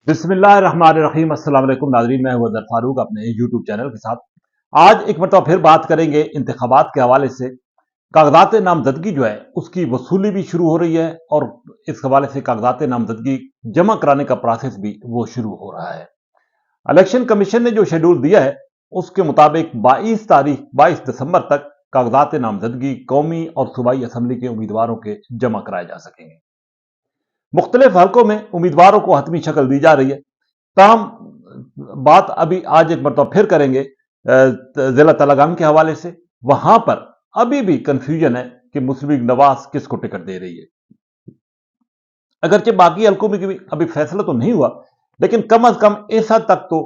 बिस्मिल्लाहिर्रहमानिर्रहीम। अस्सलाम वालेकुम नाज़रीन, मैं हूं अदर फारूक अपने यूट्यूब चैनल के साथ। आज एक मरतबा फिर बात करेंगे इंतखाबात के हवाले से। कागजात नामजदगी जो है उसकी वसूली भी शुरू हो रही है और इस हवाले से कागजात नामजदगी जमा कराने का प्रोसेस भी वो शुरू हो रहा है। इलेक्शन कमीशन ने जो शेड्यूल दिया है उसके मुताबिक 22 दिसंबर तक कागजात नामजदगी कौमी और सूबाई असम्बली के उम्मीदवारों के जमा कराए जा सकेंगे। मुख्तलिफ हलकों में उम्मीदवारों को हतमी शक्ल दी जा रही है। ताहम बात अभी आज एक मरतबा फिर करेंगे जिला तलागंग के हवाले से। वहां पर अभी भी कंफ्यूजन है कि मुस्लिम लीग नवाज किसको टिकट दे रही है। अगरचे बाकी हलकों में भी अभी फैसला तो नहीं हुआ, लेकिन कम अज कम इस हद तक तो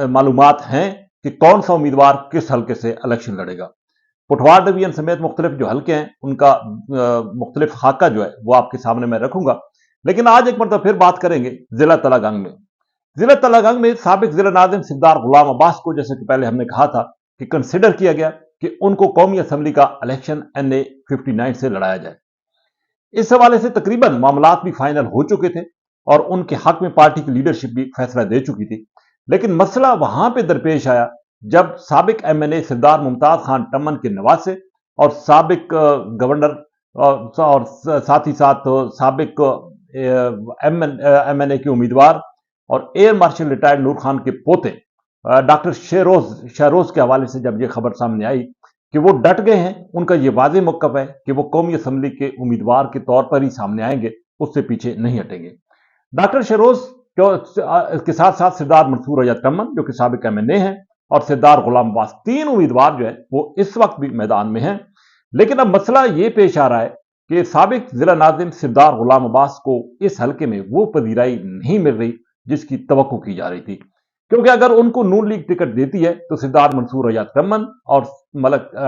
मालूमात हैं कि कौन सा उम्मीदवार किस हल्के से इलेक्शन लड़ेगा। पुठवार डिवीजन समेत मुख्तलिफ जो हल्के हैं उनका मुख्तलिफ खाका जो है वो आपके सामने मैं रखूंगा। लेकिन आज एक मरतबा फिर बात करेंगे जिला तलागंग में। जिला तलागंग में साबिक जिला नाज़िम सिद्दार गुलाम अब्बास को, जैसे कि पहले हमने कहा था, कि कंसिडर किया गया कि उनको कौमी असम्बली का इलेक्शन NA 59 से लड़ाया जाए। इस हवाले से तकरीबन मामलात भी फाइनल हो चुके थे और उनके हक में पार्टी की लीडरशिप भी फैसला दे चुकी थी। लेकिन मसला वहां पर दरपेश आया जब साबिक MNA सरदार मुमताज खान टम्मन के नवासे और साबिक गवर्नर और साथ ही साथ साबिक MNA के उम्मीदवार और एयर मार्शल रिटायर्ड नूर खान के पोते डॉक्टर शहरोज के हवाले से जब यह खबर सामने आई कि वो डट गए हैं, उनका यह वाज़ेह मौक़िफ़ है कि वो कौमी असम्बली के उम्मीदवार के तौर पर ही सामने आएंगे, उससे पीछे नहीं हटेंगे। डॉक्टर शहरोज के साथ साथ सरदार मंसूर रजा टम्मन जो कि साबिक MNA हैं और सरदार गुलाम अब्बास, तीन उम्मीदवार जो है वो इस वक्त भी मैदान में हैं। लेकिन अब मसला ये पेश आ रहा है कि साबिक जिला नाज़िम सरदार गुलाम अब्बास को इस हल्के में वो पजीराई नहीं मिल रही जिसकी तवक्को की जा रही थी, क्योंकि अगर उनको नून लीग टिकट देती है तो सरदार मंसूर रजा टम्मन और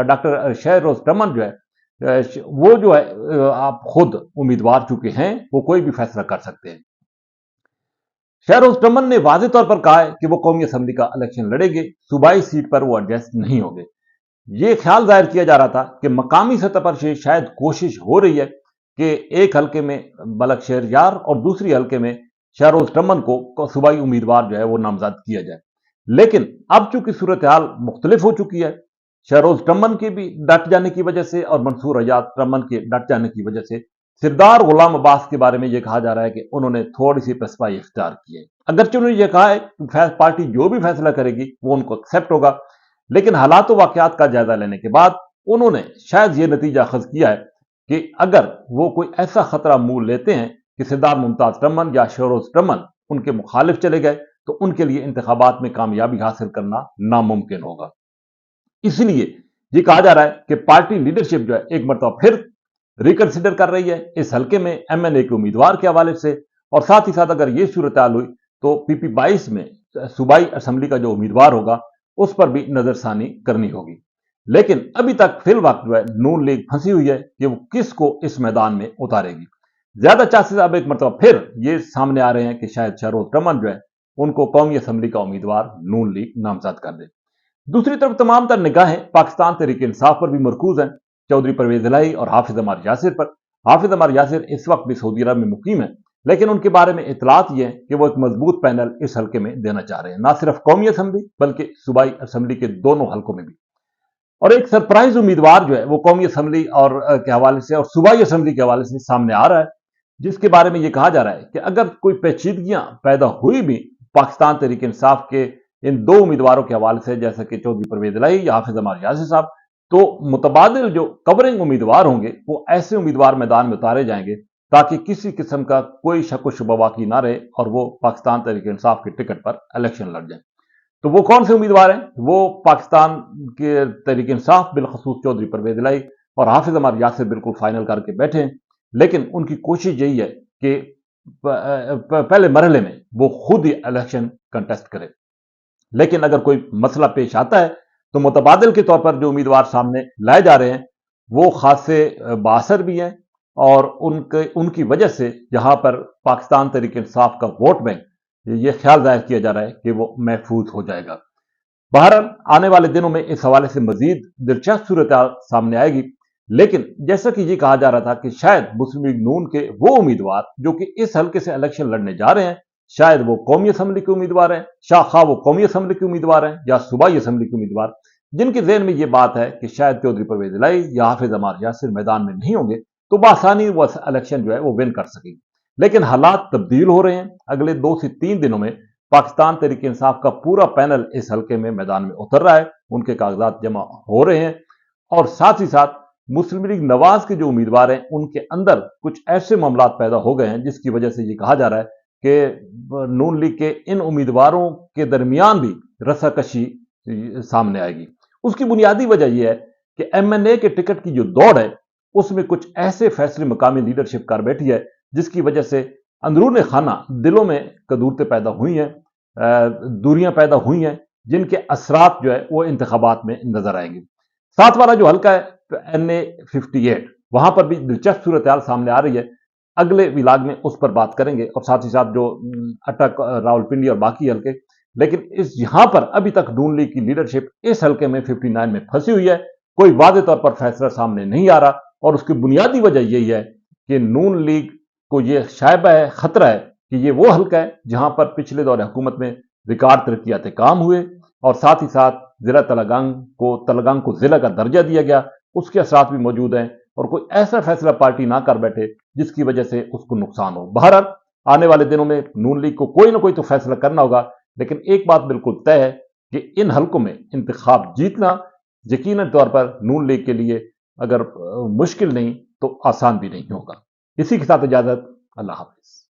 डॉक्टर शहरोज टम्मन जो है वो जो है आप खुद उम्मीदवार चुके हैं, वो कोई भी फैसला कर सकते हैं। शहरोज टम्मन ने वाज़ेह तौर पर कहा है कि वो कौमी असम्बली का इलेक्शन लड़ेंगे, सूबाई सीट पर वो एडजस्ट नहीं होंगे। ये ख्याल जाहिर किया जा रहा था कि मकामी सतह पर से शायद कोशिश हो रही है कि एक हल्के में मलक शहरयार और दूसरी हल्के में शहरोज टम्मन को सूबाई उम्मीदवार जो है वो नामजद किया जाए। लेकिन अब चूंकि सूरत हाल मुख्तलिफ हो चुकी है, शहरोज टम्मन के भी डट जाने की वजह से और मंसूर रजा टम्मन के डट जाने की वजह से सरदार गुलाम अब्बास के बारे में यह कहा जा रहा है कि उन्होंने थोड़ी सी पसपाई इख्तियार की है। अगरचे उन्होंने यह कहा है कि पार्टी जो भी फैसला करेगी वो उनको एक्सेप्ट होगा, लेकिन हालात वाकयात का जायजा लेने के बाद उन्होंने शायद यह नतीजा अखज किया है कि अगर वो कोई ऐसा खतरा मूल लेते हैं कि सरदार मुमताज टम्मन या शहरोज टम्मन उनके मुखालिफ चले गए तो उनके लिए इंतखाबात में कामयाबी हासिल करना नामुमकिन होगा। इसलिए यह कहा जा रहा है कि पार्टी लीडरशिप जो है एक मरतबा फिर रिकंसिडर कर रही है इस हल्के में MNA के उम्मीदवार के हवाले से, और साथ ही साथ अगर यह सूरत हाल हुई तो PP 22 में सूबाई असम्बली का जो उम्मीदवार होगा उस पर भी नजरसानी करनी होगी। लेकिन अभी तक फिल वक्त जो है नून लीग फंसी हुई है कि वो किसको इस मैदान में उतारेगी। ज्यादा चांसेस अब एक मरतबा फिर ये सामने आ रहे हैं कि शायद शहरोज टम्मन जो है उनको कौमी असम्बली का उम्मीदवार नून लीग नामजद कर दे। दूसरी तरफ तमाम तर निगाहें पाकिस्तान तहरीक इंसाफ पर भी मरकूज हैं, चौधरी परवेज इलाही और हाफिज अमर यासिर पर। हाफिज अमर यासिर इस वक्त भी सऊदी अरब में मुकीम है, लेकिन उनके बारे में इतलात यह है कि वो एक मजबूत पैनल इस हल्के में देना चाह रहे हैं, ना सिर्फ कौमी असम्बली बल्कि सूबाई असम्बली के दोनों हल्कों में भी। और एक सरप्राइज उम्मीदवार जो है वो कौमी असम्बली और के हवाले से और सूबाई असम्बली के हवाले से सामने आ रहा है, जिसके बारे में यह कहा जा रहा है कि अगर कोई पेचीदगियां पैदा हुई भी पाकिस्तान तहरीक इंसाफ के इन दो उम्मीदवारों के हवाले से, जैसे कि चौधरी परवेज इलाही या हाफिज अमर यासिर साहब, तो मुतबादिल जो कवरिंग उम्मीदवार होंगे वो ऐसे उम्मीदवार मैदान में उतारे जाएंगे ताकि किसी किस्म का कोई शक व शुबा बाकी ना रहे और वो पाकिस्तान तहरीक इंसाफ के टिकट पर इलेक्शन लड़ जाए। तो वो कौन से उम्मीदवार हैं? वो पाकिस्तान के तहरीक इंसाफ बिलखसूस चौधरी परवेज इलाही और हाफिज अमर यासिर बिल्कुल फाइनल करके बैठे हैं, लेकिन उनकी कोशिश यही है कि पहले मरहले में वो खुद ही इलेक्शन कंटेस्ट करे। लेकिन अगर कोई मसला पेश आता है तो मुतबादिल के तौर पर जो उम्मीदवार सामने लाए जा रहे हैं वो खासे बासर भी हैं और उनकी वजह से यहां पर पाकिस्तान तहरीक इंसाफ का वोट बैंक ये ख्याल जाहिर किया जा रहा है कि वो महफूज हो जाएगा। बहरहाल आने वाले दिनों में इस हवाले से मजीद दिलचस्प सूरत सामने आएगी, लेकिन जैसा कि ये कहा जा रहा था कि शायद मुस्लिम लीग नून के वो उम्मीदवार जो कि इस हल्के से इलेक्शन लड़ने जा रहे हैं شاید وہ قومی اسمبلی کے امیدوار ہیں، خواہ وہ قومی اسمبلی کے امیدوار ہیں یا صوبائی اسمبلی کے امیدوار، جن کے ذہن میں یہ بات ہے کہ شاید چودھری پرویز الہی یا حافظ عمار یاسر میدان میں نہیں ہوں گے تو بآسانی وہ الیکشن جو ہے وہ ون کر سکیں گے۔ لیکن حالات تبدیل ہو رہے ہیں۔ اگلے 2 سے 3 دنوں میں پاکستان تحریک انصاف کا پورا پینل اس حلقے میں میدان میں اتر رہا ہے، ان کے کاغذات جمع ہو رہے ہیں، اور ساتھ ہی ساتھ مسلم لیگ نواز کے جو امیدوار ہیں ان کے اندر کچھ ایسے معاملات پیدا ہو گئے ہیں جس کی وجہ سے یہ کہا جا رہا ہے کہ نون لیگ کے ان امیدواروں کے درمیان بھی رساکشی سامنے آئے گی۔ اس کی بنیادی وجہ یہ ہے کہ ایم این اے کے ٹکٹ کی جو دوڑ ہے اس میں کچھ ایسے فیصلے مقامی لیڈرشپ کر بیٹھی ہے جس کی وجہ سے اندرون خانہ دلوں میں کدورتیں پیدا ہوئی ہیں، دوریاں پیدا ہوئی ہیں، جن کے اثرات جو ہے وہ انتخابات میں نظر آئیں گے۔ ساتھ والا جو حلقہ ہے این اے 58 وہاں پر بھی دلچسپ صورتحال سامنے آ رہی ہے، اگلے ولاگ میں اس پر بات کریں گے، اور ساتھ ہی ساتھ جو اٹک، راولپنڈی اور باقی حلقے۔ لیکن یہاں پر ابھی تک نون لیگ کی لیڈرشپ اس حلقے میں 59 میں پھنسی ہوئی ہے، کوئی واضح طور پر فیصلہ سامنے نہیں آ رہا، اور اس کی بنیادی وجہ یہی ہے کہ نون لیگ کو یہ شائبہ ہے، خطرہ ہے کہ یہ وہ حلقہ ہے جہاں پر پچھلے دور حکومت میں ریکارڈ ترقیات کام ہوئے، اور ساتھ ہی ساتھ ضلع تلگنگ کو ضلع کا درجہ دیا گیا، اس کے اثرات بھی موجود ہیں، اور کوئی ایسا فیصلہ پارٹی نہ کر بیٹھے جس کی وجہ سے اس کو نقصان ہو۔ بہرحال آنے والے دنوں میں نون لیگ کو کوئی نہ کوئی تو فیصلہ کرنا ہوگا، لیکن ایک بات بالکل طے ہے کہ ان حلقوں میں انتخاب جیتنا یقیناً طور پر نون لیگ کے لیے اگر مشکل نہیں تو آسان بھی نہیں ہوگا۔ اسی کے ساتھ اجازت، اللہ حافظ۔